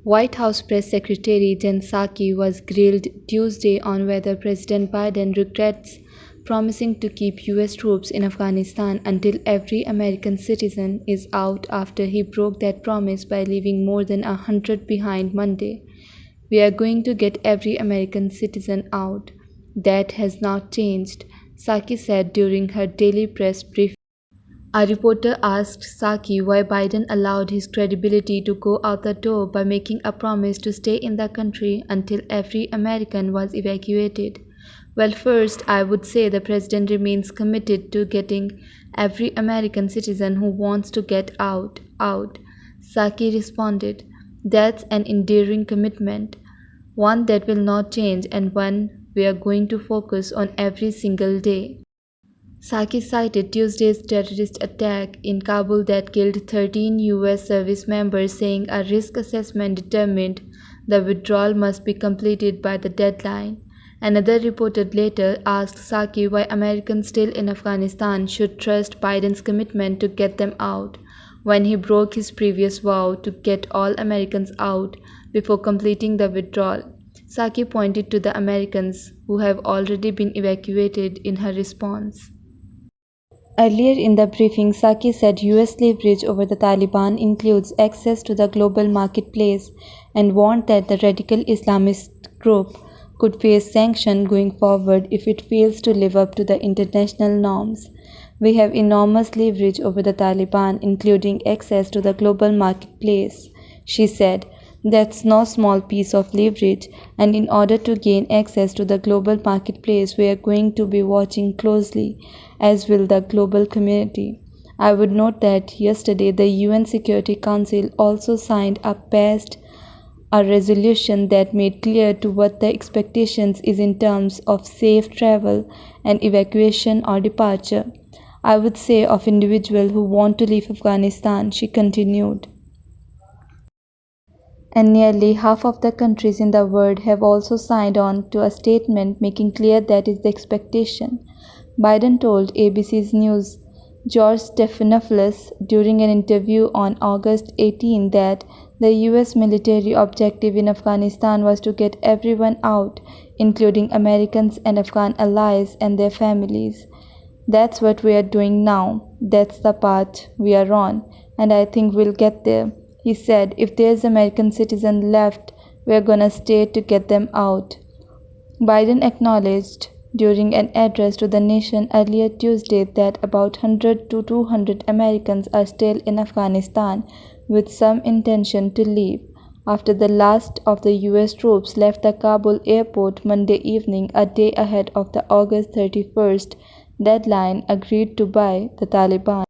White House Press Secretary Jen Psaki was grilled Tuesday on whether President Biden regrets promising to keep US troops in Afghanistan until every American citizen is out after he broke that promise by leaving more than 100 behind Monday. "We are going to get every American citizen out. That has not changed," Psaki said during her daily press briefing. A reporter asked Psaki why Biden allowed his credibility to go out the door by making a promise to stay in the country until every American was evacuated. "Well, first, I would say the president remains committed to getting every American citizen who wants to get out," Psaki responded. "That's an enduring commitment, one that will not change and one we are going to focus on every single day." Psaki cited Tuesday's terrorist attack in Kabul that killed 13 US service members, saying a risk assessment determined the withdrawal must be completed by the deadline. Another reporter later asked Psaki why Americans still in Afghanistan should trust Biden's commitment to get them out, when he broke his previous vow to get all Americans out before completing the withdrawal. Psaki pointed to the Americans who have already been evacuated in her response. Earlier in the briefing, Psaki said US leverage over the Taliban includes access to the global marketplace and warned that the radical Islamist group could face sanctions going forward if it fails to live up to the international norms. "We have enormous leverage over the Taliban, including access to the global marketplace," she said. "That's no small piece of leverage, and in order to gain access to the global marketplace, we are going to be watching closely, as will the global community." I would note that yesterday the UN Security Council also passed a resolution that made clear to what the expectations is in terms of safe travel and evacuation or departure. "I would say of individuals who want to leave Afghanistan," she continued. And nearly half of the countries in the world have also signed on to a statement making clear that is the expectation. Biden told ABC's News George Stephanopoulos during an interview on August 18 that the US military objective in Afghanistan was to get everyone out, including Americans and Afghan allies and their families. "That's what we are doing now. That's the path we are on, and I think we'll get there," he said. "If there's American citizen left, we're gonna stay to get them out." Biden acknowledged during an address to the nation earlier Tuesday that about 100 to 200 Americans are still in Afghanistan, with some intention to leave, after the last of the US troops left the Kabul airport Monday evening, a day ahead of the August 31st deadline agreed to by the Taliban.